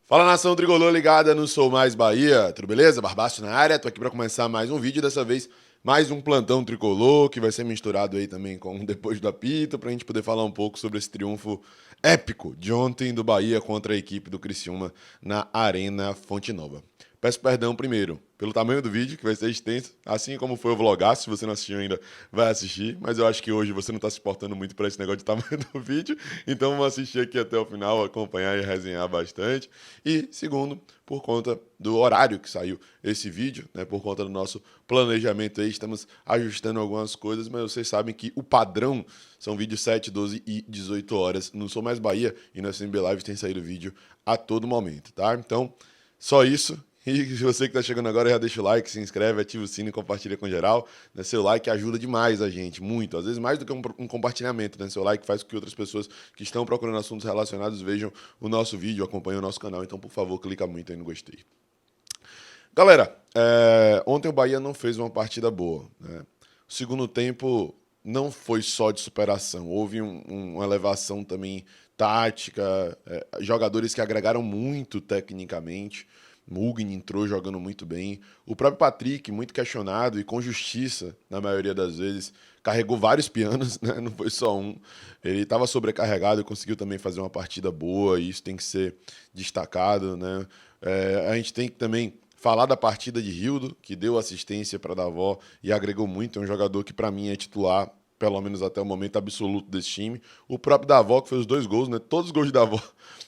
Fala, nação tricolor ligada no Sou Mais Bahia, tudo beleza? Barbaço na área, tô aqui para começar mais um vídeo, dessa vez mais um plantão tricolor, que vai ser misturado aí também com Depois do Apito, pra gente poder falar um pouco sobre esse triunfo épico de ontem do Bahia contra a equipe do Criciúma na Arena Fonte Nova. Peço perdão primeiro pelo tamanho do vídeo, que vai ser extenso, assim como foi o vlogaço. Se você não assistiu ainda, vai assistir, mas eu acho que hoje você não está se portando muito para esse negócio de tamanho do vídeo, então vamos assistir aqui até o final, acompanhar e resenhar bastante. E segundo, por conta do horário que saiu esse vídeo, né, por conta do nosso planejamento aí, estamos ajustando algumas coisas, mas vocês sabem que o padrão são vídeos 7, 12 e 18 horas no Sou Mais Bahia, e no SMB Live tem saído vídeo a todo momento, tá? Então, só isso. E se você que está chegando agora, já deixa o like, se inscreve, ativa o sino e compartilha com geral. Né? Seu like ajuda demais a gente, muito. Às vezes mais do que um compartilhamento. Né? Seu like faz com que outras pessoas que estão procurando assuntos relacionados vejam o nosso vídeo, acompanhem o nosso canal. Então, por favor, clica muito aí no gostei. Galera, ontem o Bahia não fez uma partida boa. Né? O segundo tempo não foi só de superação. Houve uma elevação também tática, jogadores que agregaram muito tecnicamente. Mugni entrou jogando muito bem. O próprio Patrick, muito questionado e com justiça, na maioria das vezes, carregou vários pianos, né? Não foi só um. Ele estava sobrecarregado e conseguiu também fazer uma partida boa, e isso tem que ser destacado, né? A gente tem que também falar da partida de Rildo, que deu assistência para Davó e agregou muito. É um jogador que, para mim, é titular, pelo menos até o momento absoluto desse time. O próprio Davó, que fez os 2 gols, né? Todos os gols de Davó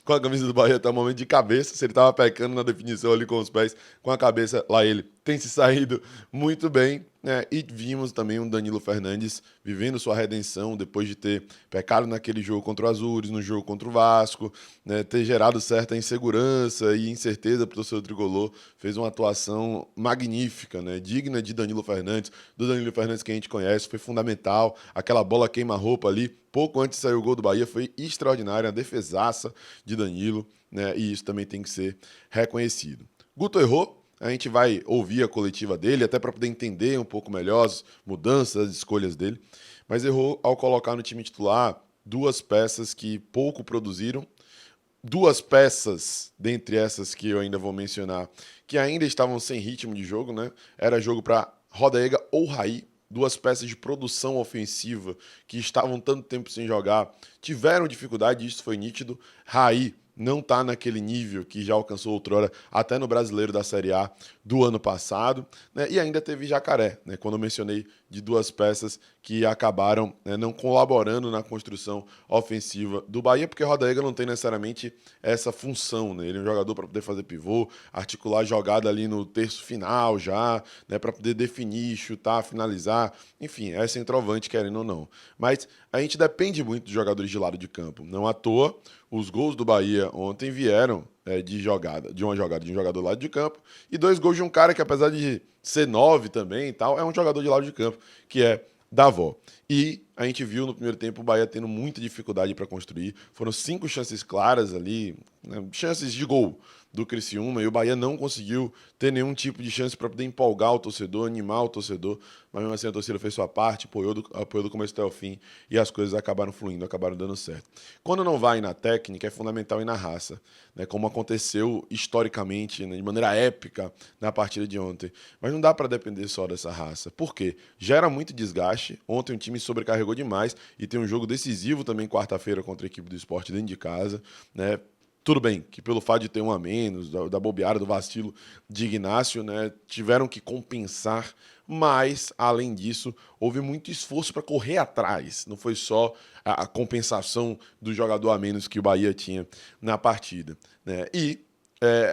com a camisa do Bahia até o momento de cabeça. Se ele estava pecando na definição ali com os pés, com a cabeça, lá ele tem se saído muito bem. Né? E vimos também um Danilo Fernandes vivendo sua redenção depois de ter pecado naquele jogo contra o Azures, no jogo contra o Vasco, né? Ter gerado certa insegurança e incerteza para o torcedor tricolor. Fez uma atuação magnífica, né? Digna de Danilo Fernandes, do Danilo Fernandes que a gente conhece, foi fundamental. Aquela bola queima-roupa ali, pouco antes de sair o gol do Bahia, foi extraordinária, a defesaça de Danilo, né? E isso também tem que ser reconhecido. Guto errou. A gente vai ouvir a coletiva dele, até para poder entender um pouco melhor as mudanças, as escolhas dele. Mas errou ao colocar no time titular 2 peças que pouco produziram. 2 peças, dentre essas que eu ainda vou mencionar, que ainda estavam sem ritmo de jogo, né? Era jogo para Rodaega ou Raí. 2 peças de produção ofensiva que estavam tanto tempo sem jogar, tiveram dificuldade, isso foi nítido. Raí não está naquele nível que já alcançou outrora, até no Brasileiro da Série A do ano passado, né? E ainda teve Jacaré, né? Quando eu mencionei de 2 peças que acabaram, né, não colaborando na construção ofensiva do Bahia, porque o Rodaega não tem necessariamente essa função, né? Ele é um jogador para poder fazer pivô, articular jogada ali no terço final já, né, para poder definir, chutar, finalizar, enfim, é centroavante, querendo ou não. Mas a gente depende muito dos jogadores de lado de campo, não à toa. Os gols do Bahia ontem vieram de uma jogada de um jogador do lado de campo, e 2 gols de um cara que, apesar de ser 9 também e tal, é um jogador de lado de campo, que é Davó. E a gente viu no primeiro tempo o Bahia tendo muita dificuldade para construir. Foram 5 chances claras ali, né, chances de gol do Criciúma, e o Bahia não conseguiu ter nenhum tipo de chance para poder empolgar o torcedor, animar o torcedor, mas mesmo assim a torcida fez sua parte, apoiou do começo até o fim, e as coisas acabaram fluindo, acabaram dando certo. Quando não vai na técnica, é fundamental ir na raça, né, como aconteceu historicamente, né, de maneira épica na partida de ontem. Mas não dá para depender só dessa raça. Por quê? Gera muito desgaste. Ontem o time sobrecarregou demais, e tem um jogo decisivo também quarta-feira contra a equipe do Sport dentro de casa, né? Tudo bem que pelo fato de ter um a menos, da bobeada, do vacilo de Ignacio, né, tiveram que compensar, mas, além disso, houve muito esforço para correr atrás. Não foi só a compensação do jogador a menos que o Bahia tinha na partida. Né? E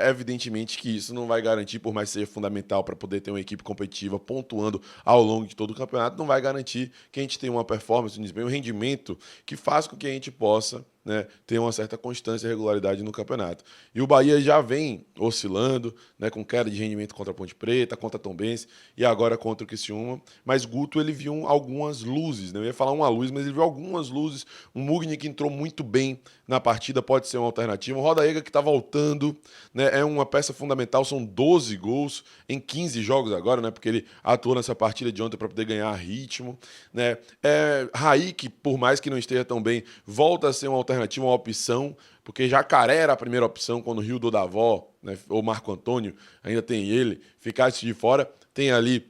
evidentemente que isso não vai garantir, por mais que seja fundamental para poder ter uma equipe competitiva pontuando ao longo de todo o campeonato, não vai garantir que a gente tenha uma performance, um desempenho, um rendimento que faz com que a gente possa, né, ter uma certa constância e regularidade no campeonato. E o Bahia já vem oscilando, né, com queda de rendimento contra a Ponte Preta, contra a Tombense e agora contra o Criciúma. Mas Guto, ele viu algumas luzes, né? Eu ia falar uma luz, mas ele viu algumas luzes. Um Mugni que entrou muito bem na partida, pode ser uma alternativa. O Rodaega que está voltando, né, é uma peça fundamental. São 12 gols em 15 jogos agora, né, porque ele atuou nessa partida de ontem para poder ganhar ritmo. Né? Raí, que por mais que não esteja tão bem, volta a ser uma alternativa alternativa, uma opção, porque Jacaré era a primeira opção quando o Rio do Davó, né, ou Marco Antônio, ainda tem ele, ficasse de fora, tem ali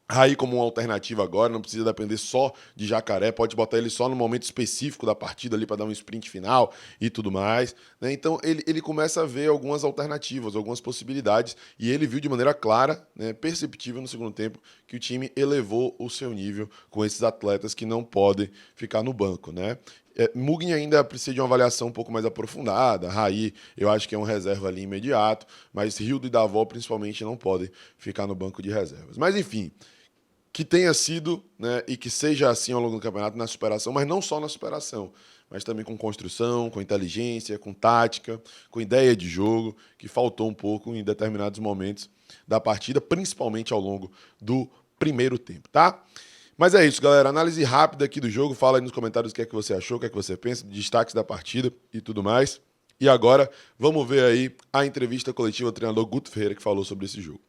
Raí como uma alternativa agora, não precisa depender só de Jacaré, pode botar ele só no momento específico da partida ali para dar um sprint final e tudo mais, né? Então ele começa a ver algumas alternativas, algumas possibilidades, e ele viu de maneira clara, né, perceptível no segundo tempo, que o time elevou o seu nível com esses atletas que não podem ficar no banco, né? Mugni ainda precisa de uma avaliação um pouco mais aprofundada. Raí, eu acho que é um reserva ali imediato, mas Rildo e Davó principalmente não podem ficar no banco de reservas. Mas enfim, que tenha sido, né, e que seja assim ao longo do campeonato na superação, mas não só na superação, mas também com construção, com inteligência, com tática, com ideia de jogo, que faltou um pouco em determinados momentos da partida, principalmente ao longo do primeiro tempo, tá? Mas é isso, galera. Análise rápida aqui do jogo. Fala aí nos comentários o que é que você achou, o que é que você pensa, destaques da partida e tudo mais. E agora, vamos ver aí a entrevista coletiva do treinador Guto Ferreira, que falou sobre esse jogo.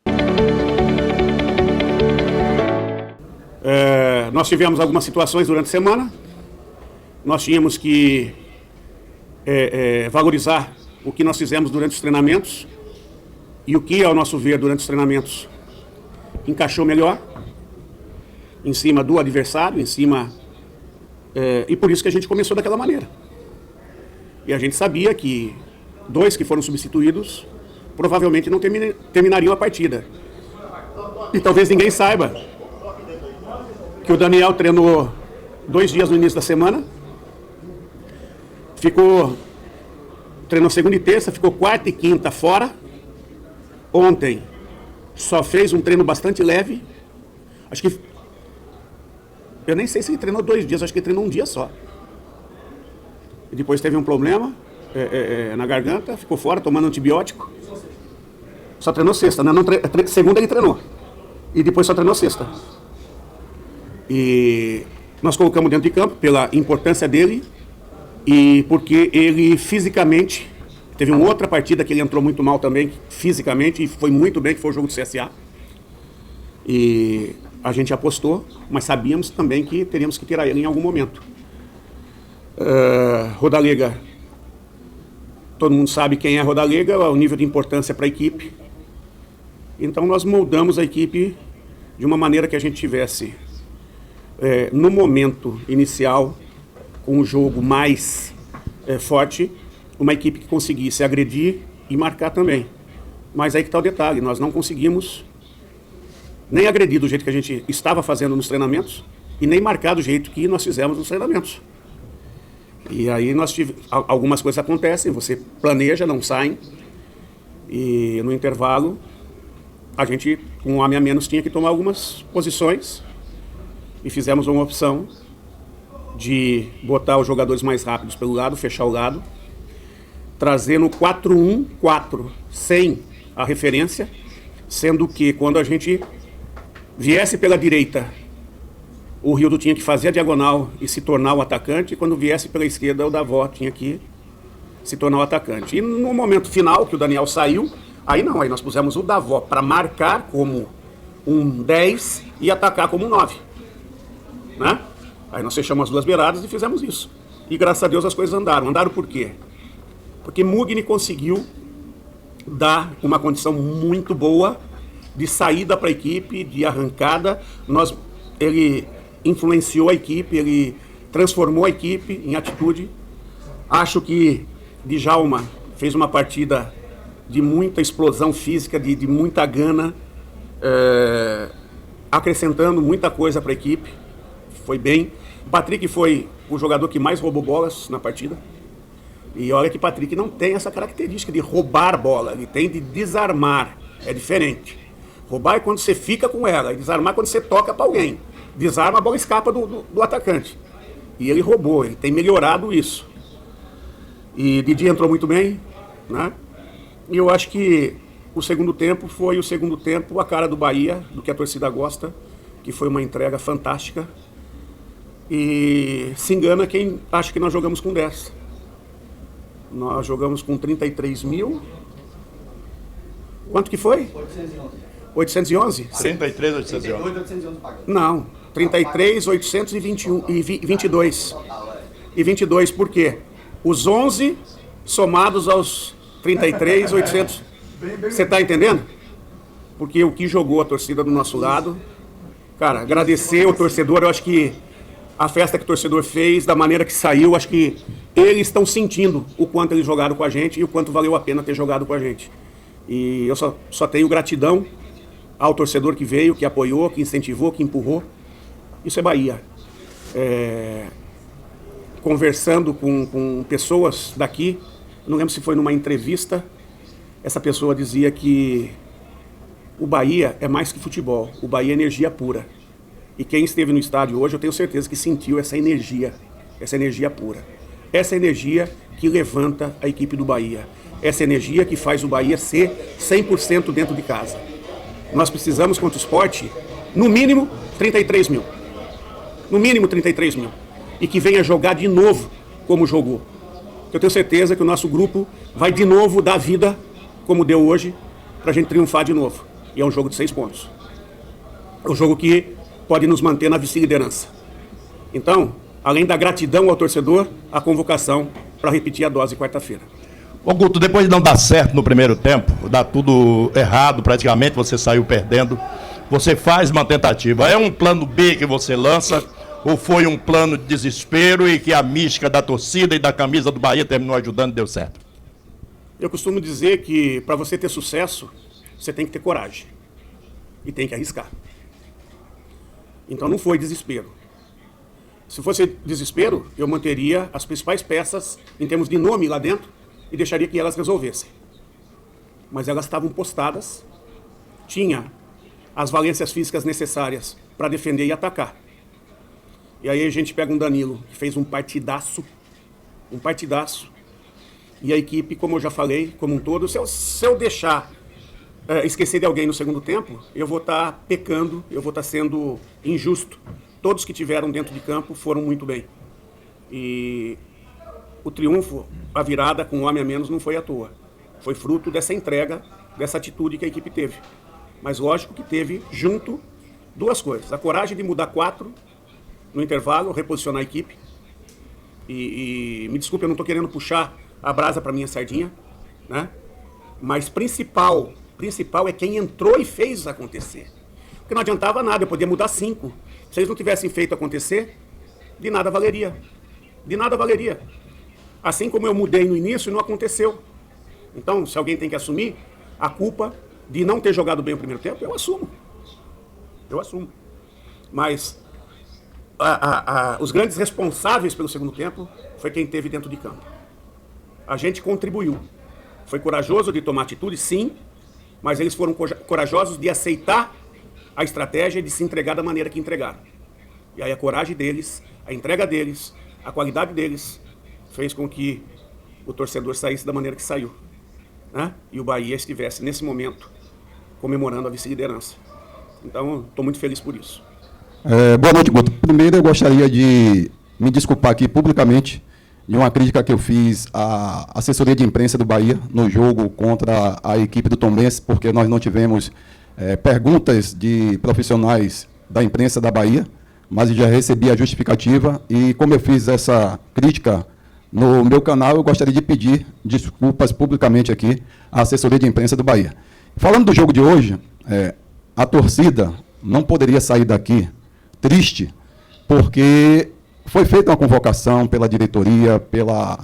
Nós tivemos algumas situações durante a semana. Nós tínhamos que valorizar o que nós fizemos durante os treinamentos e o que, ao nosso ver, durante os treinamentos encaixou melhor em cima do adversário, e por isso que a gente começou daquela maneira. E a gente sabia que 2 que foram substituídos provavelmente não terminariam a partida. E talvez ninguém saiba que o Daniel treinou 2 dias no início da semana, treinou segunda e terça, ficou quarta e quinta fora. Ontem só fez um treino bastante leve. Acho que eu nem sei se ele treinou 2 dias, acho que ele treinou um dia só. E depois teve um problema na garganta, ficou fora, tomando antibiótico. Só treinou sexta, né? Segunda ele treinou. E depois só treinou sexta. E nós colocamos dentro de campo pela importância dele e porque ele fisicamente... Teve uma outra partida que ele entrou muito mal também, fisicamente, e foi muito bem, que foi o jogo do CSA. E a gente apostou, mas sabíamos também que teríamos que tirar ele em algum momento. Rodalega, todo mundo sabe quem é Rodalega, o nível de importância para a equipe. Então nós moldamos a equipe de uma maneira que a gente tivesse, no momento inicial, com o jogo mais forte, uma equipe que conseguisse agredir e marcar também. Mas aí que está o detalhe, nós não conseguimos nem agredir do jeito que a gente estava fazendo nos treinamentos e nem marcar do jeito que nós fizemos nos treinamentos. E aí algumas coisas acontecem, você planeja, não saem, e no intervalo a gente, com um homem a menos, tinha que tomar algumas posições e fizemos uma opção de botar os jogadores mais rápidos pelo lado, fechar o lado, trazer no 4-1-4 sem a referência, sendo que quando a gente viesse pela direita, o Rildo tinha que fazer a diagonal e se tornar o atacante, e quando viesse pela esquerda, o Davó tinha que se tornar o atacante. E no momento final, que o Daniel saiu, aí nós pusemos o Davó para marcar como um 10 e atacar como um 9. Né? Aí nós fechamos as 2 beiradas e fizemos isso. E graças a Deus as coisas andaram. Andaram por quê? Porque Mugni conseguiu dar uma condição muito boa de saída para a equipe, de arrancada. Ele influenciou a equipe, ele transformou a equipe em atitude. Acho que Djalma fez uma partida de muita explosão física, de muita gana, acrescentando muita coisa para a equipe. Foi bem. O Patrick foi o jogador que mais roubou bolas na partida. E olha que Patrick não tem essa característica de roubar bola, ele tem de desarmar, é diferente. Roubar é quando você fica com ela, e desarmar é quando você toca para alguém. Desarma, a bola escapa do atacante. E ele roubou, ele tem melhorado isso. E Didi entrou muito bem, né? E eu acho que o segundo tempo foi a cara do Bahia, do que a torcida gosta, que foi uma entrega fantástica. E se engana quem acha que nós jogamos com 10. Nós jogamos com 33 mil. Quanto que foi? 811. 33, 811. 811 pagando. Não, 33, 821 e 22. E 22 por quê? os 11 somados aos 33.800. Você está entendendo? Porque o que jogou a torcida do nosso lado, cara, agradecer ao torcedor, eu acho que a festa que o torcedor fez, da maneira que saiu, acho que eles estão sentindo o quanto eles jogaram com a gente e o quanto valeu a pena ter jogado com a gente. E eu só tenho gratidão ao torcedor que veio, que apoiou, que incentivou, que empurrou. Isso é Bahia. Conversando com pessoas daqui, não lembro se foi numa entrevista, essa pessoa dizia que o Bahia é mais que futebol, o Bahia é energia pura. E quem esteve no estádio hoje, eu tenho certeza que sentiu essa energia pura. Essa energia que levanta a equipe do Bahia. Essa energia que faz o Bahia ser 100% dentro de casa. Nós precisamos, contra o Sport, no mínimo 33 mil. No mínimo 33 mil. E que venha jogar de novo como jogou. Eu tenho certeza que o nosso grupo vai de novo dar vida, como deu hoje, para a gente triunfar de novo. E é um jogo de 6 pontos. É um jogo que pode nos manter na vice-liderança. Então, além da gratidão ao torcedor, a convocação para repetir a dose quarta-feira. Ô Guto, depois de não dar certo no primeiro tempo, dar tudo errado praticamente, você saiu perdendo, você faz uma tentativa. É um plano B que você lança ou foi um plano de desespero e que a mística da torcida e da camisa do Bahia terminou ajudando e deu certo? Eu costumo dizer que para você ter sucesso, você tem que ter coragem e tem que arriscar. Então não foi desespero. Se fosse desespero, eu manteria as principais peças em termos de nome lá dentro e deixaria que elas resolvessem. Mas elas estavam postadas, tinha as valências físicas necessárias para defender e atacar. E aí a gente pega um Danilo, que fez um partidaço, e a equipe, como eu já falei, como um todo, se eu deixar esquecer de alguém no segundo tempo, eu vou estar pecando, eu vou estar sendo injusto. Todos que tiveram dentro de campo foram muito bem. E o triunfo, a virada com um homem a menos não foi à toa. Foi fruto dessa entrega, dessa atitude que a equipe teve. Mas lógico que teve junto duas coisas. A coragem de mudar 4 no intervalo, reposicionar a equipe. E me desculpe, eu não estou querendo puxar a brasa para minha sardinha, né? Mas principal é quem entrou e fez acontecer. Porque não adiantava nada, eu podia mudar 5. Se eles não tivessem feito acontecer, de nada valeria. De nada valeria. Assim como eu mudei no início e não aconteceu. Então, se alguém tem que assumir a culpa de não ter jogado bem o primeiro tempo, eu assumo. Mas os grandes responsáveis pelo segundo tempo foi quem teve dentro de campo. A gente contribuiu. Foi corajoso de tomar atitude, sim, mas eles foram corajosos de aceitar a estratégia e de se entregar da maneira que entregaram. E aí a coragem deles, a entrega deles, a qualidade deles, fez com que o torcedor saísse da maneira que saiu, né? E o Bahia estivesse, nesse momento, comemorando a vice-liderança. Então, estou muito feliz por isso. Boa noite, Guto. Primeiro, eu gostaria de me desculpar aqui publicamente de uma crítica que eu fiz à assessoria de imprensa do Bahia no jogo contra a equipe do Tombense, porque nós não tivemos perguntas de profissionais da imprensa da Bahia, mas eu já recebi a justificativa e, como eu fiz essa crítica no meu canal, eu gostaria de pedir desculpas publicamente aqui à assessoria de imprensa do Bahia. Falando do jogo de hoje, a torcida não poderia sair daqui triste, porque foi feita uma convocação pela diretoria, pela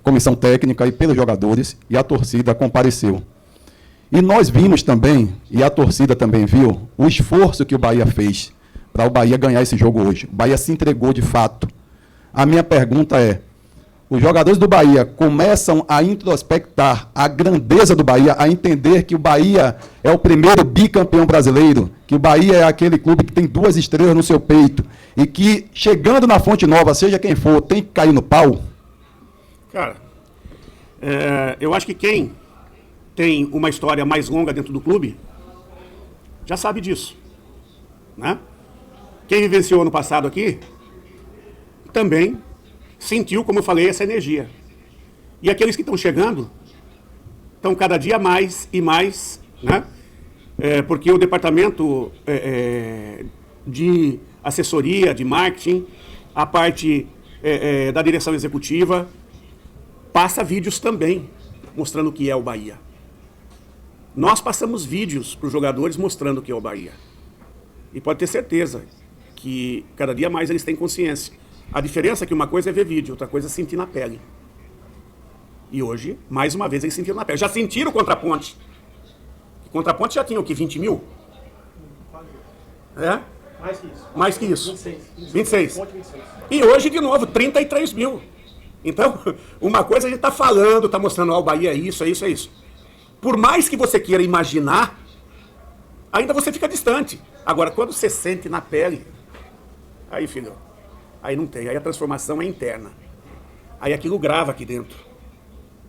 comissão técnica e pelos jogadores, e a torcida compareceu. E nós vimos também, e a torcida também viu, o esforço que o Bahia fez para o Bahia ganhar esse jogo hoje. O Bahia se entregou de fato. A minha pergunta é, os jogadores do Bahia começam a introspectar a grandeza do Bahia, a entender que o Bahia é o primeiro bicampeão brasileiro, que o Bahia é aquele clube que tem 2 estrelas no seu peito, e que, chegando na Fonte Nova, seja quem for, tem que cair no pau? Cara, eu acho que quem tem uma história mais longa dentro do clube já sabe disso, né? Quem vivenciou no passado aqui também sentiu, como eu falei, essa energia. E aqueles que estão chegando estão cada dia mais e mais, né? Porque o departamento de assessoria, de marketing, a parte da direção executiva, passa vídeos também mostrando o que é o Bahia. Nós passamos vídeos para os jogadores mostrando o que é o Bahia. E pode ter certeza que cada dia mais eles têm consciência. A diferença é que uma coisa é ver vídeo, outra coisa é sentir na pele. E hoje, mais uma vez, eles sentiram na pele. Já sentiram contra a Ponte. Contra a Ponte já tinha o quê? 20 mil? É? Mais que isso. Mais que isso. 26. 26. E hoje, de novo, 33 mil. Então, uma coisa a gente está falando, está mostrando, ó, o Bahia é isso, é isso, é isso. Por mais que você queira imaginar, ainda você fica distante. Agora, quando você sente na pele, aí, filho, aí não tem. Aí a transformação é interna. Aí aquilo grava aqui dentro.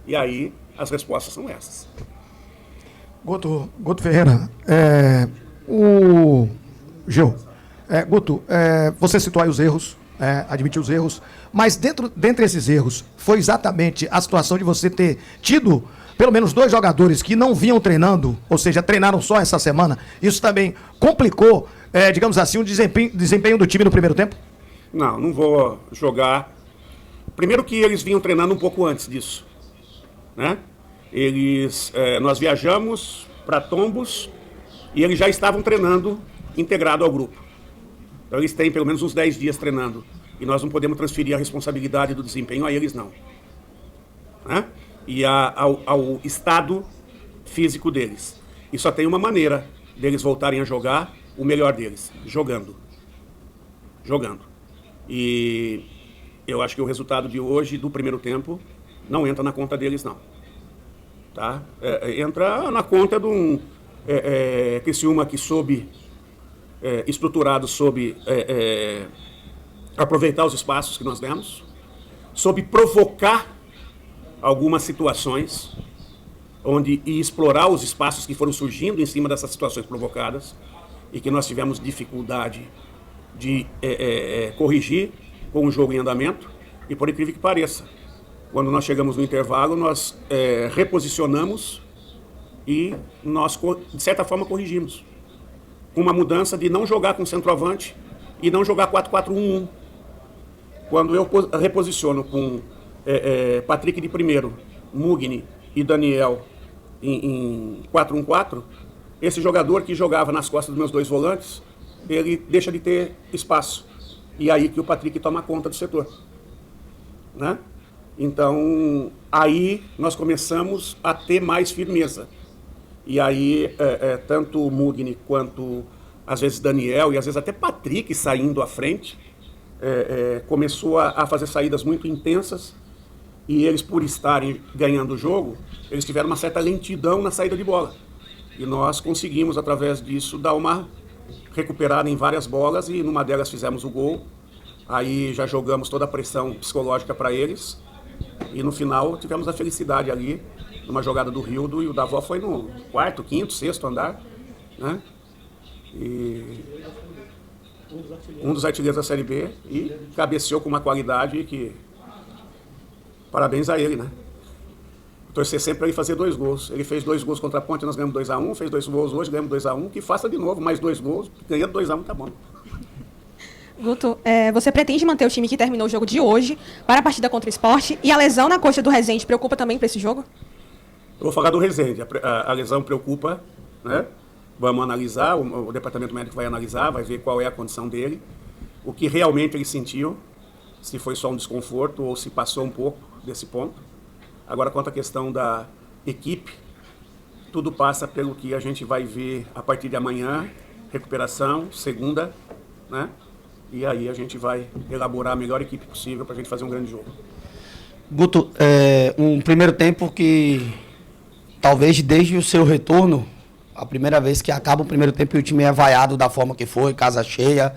E aí as respostas são essas. Guto Ferreira, o Gil, Guto, você citou aí os erros, admitiu os erros, mas dentre esses erros, foi exatamente a situação de você ter tido pelo menos 2 jogadores que não vinham treinando, ou seja, treinaram só essa semana. Isso também complicou, digamos assim, o desempenho do time no primeiro tempo? Não vou jogar. Primeiro que eles vinham treinando um pouco antes disso, né? Nós viajamos para Tombos e eles já estavam treinando integrado ao grupo. Então eles têm pelo menos uns 10 dias treinando. E nós não podemos transferir a responsabilidade do desempenho a eles, não. Né? E ao estado físico deles. E só tem uma maneira deles voltarem a jogar o melhor deles, jogando. E eu acho que o resultado de hoje, do primeiro tempo, não entra na conta deles, não. Tá? Entra na conta de um Criciúma que soube, estruturado, soube aproveitar os espaços que nós demos, soube provocar algumas situações e explorar os espaços que foram surgindo em cima dessas situações provocadas e que nós tivemos dificuldade de corrigir com o jogo em andamento. E por incrível que pareça, quando nós chegamos no intervalo, nós reposicionamos e nós, de certa forma, corrigimos. Com uma mudança de não jogar com centroavante e não jogar 4-4-1-1. Quando eu reposiciono com Patrick de primeiro, Mugni e Daniel em 4-1-4, esse jogador que jogava nas costas dos meus 2 volantes, ele deixa de ter espaço. E aí que o Patrick toma conta do setor. Né? Então, aí nós começamos a ter mais firmeza. E aí, tanto o Mugni quanto, às vezes, Daniel e às vezes até Patrick saindo à frente, começou a fazer saídas muito intensas. E eles, por estarem ganhando o jogo, eles tiveram uma certa lentidão na saída de bola. E nós conseguimos, através disso, dar uma recuperada em várias bolas e numa delas fizemos o gol. Aí já jogamos toda a pressão psicológica para eles. E no final tivemos a felicidade ali, numa jogada do Rildo, e o Davó foi no 4º, 5º, 6º andar, né? E um dos artilheiros da Série B e cabeceou com uma qualidade que... Parabéns a ele, né? Torcer sempre para ele fazer 2 gols. Ele fez 2 gols contra a Ponte, nós ganhamos 2-1, fez 2 gols hoje, ganhamos 2-1, que faça de novo mais 2 gols, ganhando 2-1 tá bom. Guto, você pretende manter o time que terminou o jogo de hoje para a partida contra o Sport? E a lesão na coxa do Rezende preocupa também para esse jogo? Eu vou falar do Rezende. A lesão preocupa, né? Vamos analisar, o departamento médico vai analisar, vai ver qual é a condição dele, o que realmente ele sentiu, se foi só um desconforto ou se passou um pouco desse ponto. Agora, quanto à questão da equipe, tudo passa pelo que a gente vai ver a partir de amanhã, recuperação, segunda, né? E aí a gente vai elaborar a melhor equipe possível para a gente fazer um grande jogo. Guto, um primeiro tempo que talvez desde o seu retorno, a primeira vez que acaba o primeiro tempo e o time é vaiado da forma que foi, casa cheia,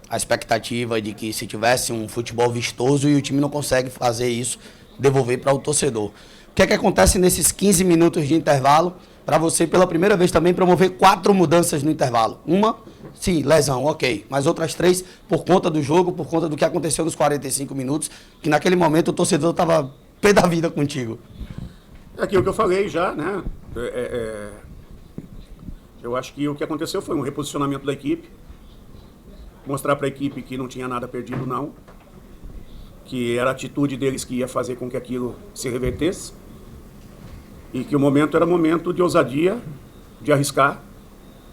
a expectativa de que se tivesse um futebol vistoso e o time não consegue fazer isso, devolver para o torcedor. O que é que acontece nesses 15 minutos de intervalo para você, pela primeira vez também, promover 4 mudanças no intervalo? Uma, sim, lesão, ok, mas outras 3 por conta do jogo, por conta do que aconteceu nos 45 minutos, que naquele momento o torcedor estava pé da vida contigo. Aquilo que eu falei já, né? Eu acho que o que aconteceu foi um reposicionamento da equipe, mostrar para a equipe que não tinha nada perdido, não. que era a atitude deles que ia fazer com que aquilo se revertesse, e que o momento era momento de ousadia, de arriscar,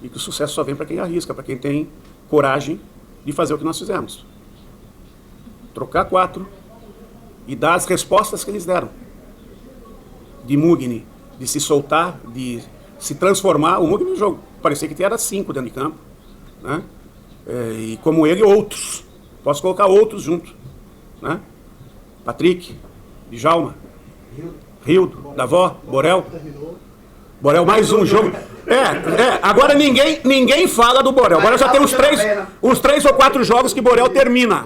e que o sucesso só vem para quem arrisca, para quem tem coragem de fazer o que nós fizemos. Trocar 4 e dar as respostas que eles deram. De Mugni, de se soltar, de se transformar. O Mugni no jogo parecia que era 5 dentro de campo, né? E como ele, outros. Posso colocar outros junto, né? Patrick, Djalma, Rildo, Davó, Borel. Borel, mais um jogo. Agora ninguém fala do Borel. Agora já tem uns 3 ou 4 jogos que Borel termina.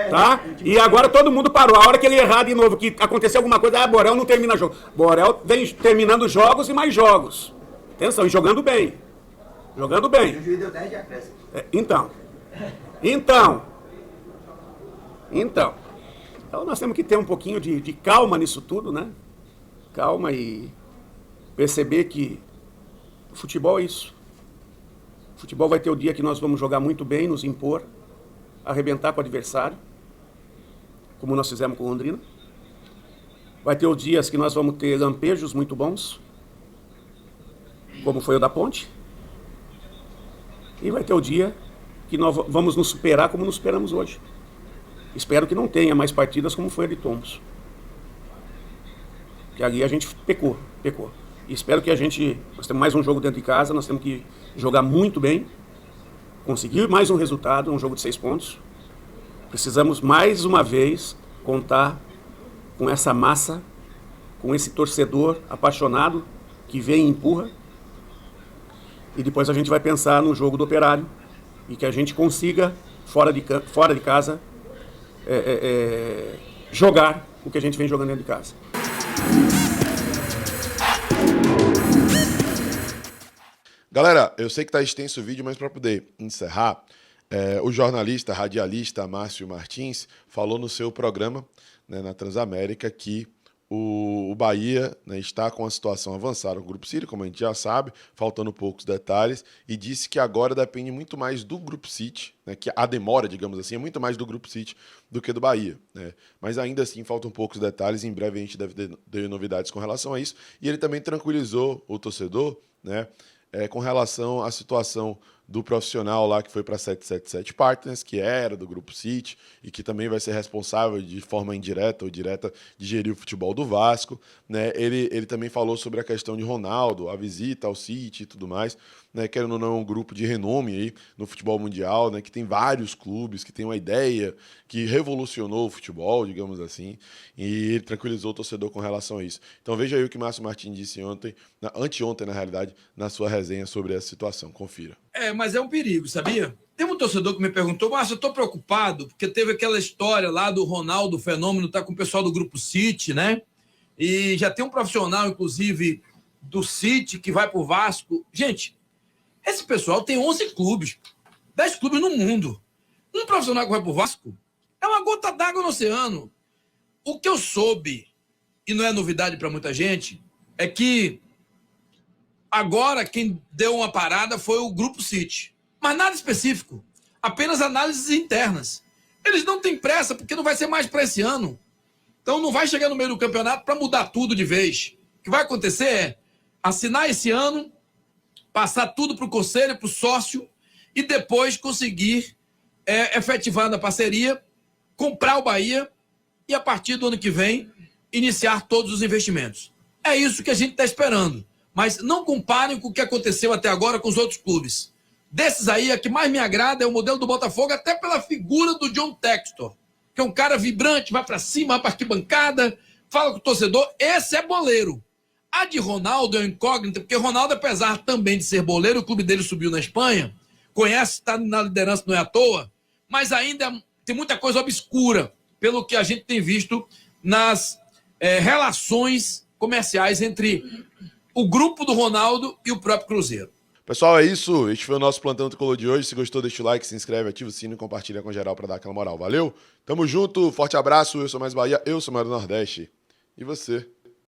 Tá? E agora todo mundo parou. A hora que ele errar de novo, que aconteceu alguma coisa, Borel não termina jogo. Borel vem terminando jogos e mais jogos. Atenção, e jogando bem. Jogando bem. Então nós temos que ter um pouquinho de calma nisso tudo, né? Calma e perceber que o futebol é isso. O futebol vai ter o dia que nós vamos jogar muito bem, nos impor, arrebentar com o adversário, como nós fizemos com o Londrina. Vai ter os dias que nós vamos ter lampejos muito bons, como foi o da Ponte. E vai ter o dia que nós vamos nos superar como nos superamos hoje. Espero que não tenha mais partidas como foi a de Tombos. Que ali a gente pecou. E espero que nós temos mais um jogo dentro de casa, nós temos que jogar muito bem, conseguir mais um resultado, um jogo de 6 pontos. Precisamos mais uma vez contar com essa massa, com esse torcedor apaixonado que vem e empurra. E depois a gente vai pensar no jogo do Operário e que a gente consiga, fora de casa, jogar o que a gente vem jogando dentro de casa. Galera, eu sei que tá extenso o vídeo, mas para poder encerrar, o jornalista, radialista Márcio Martins falou no seu programa, né, na Transamérica, que o Bahia, né, está com a situação avançada no Grupo City, como a gente já sabe, faltando poucos detalhes, e disse que agora depende muito mais do Grupo City, né, que a demora, digamos assim, é muito mais do Grupo City do que do Bahia, né? Mas ainda assim faltam poucos detalhes, em breve a gente deve ter novidades com relação a isso, e ele também tranquilizou o torcedor, né, com relação à situação do profissional lá que foi para a 777 Partners, que era do Grupo City e que também vai ser responsável de forma indireta ou direta de gerir o futebol do Vasco, né? Ele também falou sobre a questão de Ronaldo, a visita ao City e tudo mais, né? Querendo ou não, é um grupo de renome aí no futebol mundial, né? Que tem vários clubes, que tem uma ideia que revolucionou o futebol, digamos assim, e ele tranquilizou o torcedor com relação a isso. Então veja aí o que Márcio Martins disse anteontem, na realidade, na sua resenha sobre essa situação. Confira. Mas é um perigo, sabia? Tem um torcedor que me perguntou, Márcio, eu tô preocupado, porque teve aquela história lá do Ronaldo, o fenômeno, tá com o pessoal do Grupo City, né? E já tem um profissional, inclusive, do City, que vai pro Vasco. Gente, esse pessoal tem 11 clubes, 10 clubes no mundo. Um profissional que vai pro Vasco é uma gota d'água no oceano. O que eu soube, e não é novidade para muita gente, é que agora quem deu uma parada foi o Grupo City. Mas nada específico, apenas análises internas. Eles não têm pressa, porque não vai ser mais para esse ano. Então não vai chegar no meio do campeonato para mudar tudo de vez. O que vai acontecer é assinar esse ano, passar tudo para o conselho, para o sócio, e depois conseguir efetivar na parceria, comprar o Bahia e, a partir do ano que vem, iniciar todos os investimentos. É isso que a gente está esperando. Mas não comparem com o que aconteceu até agora com os outros clubes. Desses aí, a que mais me agrada é o modelo do Botafogo, até pela figura do John Textor, que é um cara vibrante, vai para cima, vai para arquibancada, fala com o torcedor. Esse é boleiro. A de Ronaldo é um incógnito, porque Ronaldo, apesar também de ser boleiro, o clube dele subiu na Espanha, conhece, está na liderança, não é à toa, mas ainda tem muita coisa obscura, pelo que a gente tem visto nas relações comerciais entre o grupo do Ronaldo e o próprio Cruzeiro. Pessoal, é isso. Este foi o nosso Plantão Tricolor de hoje. Se gostou, deixa o like, se inscreve, ativa o sino e compartilha com geral para dar aquela moral. Valeu? Tamo junto, forte abraço. Eu sou Mais Bahia, eu sou Mais do Nordeste. E você?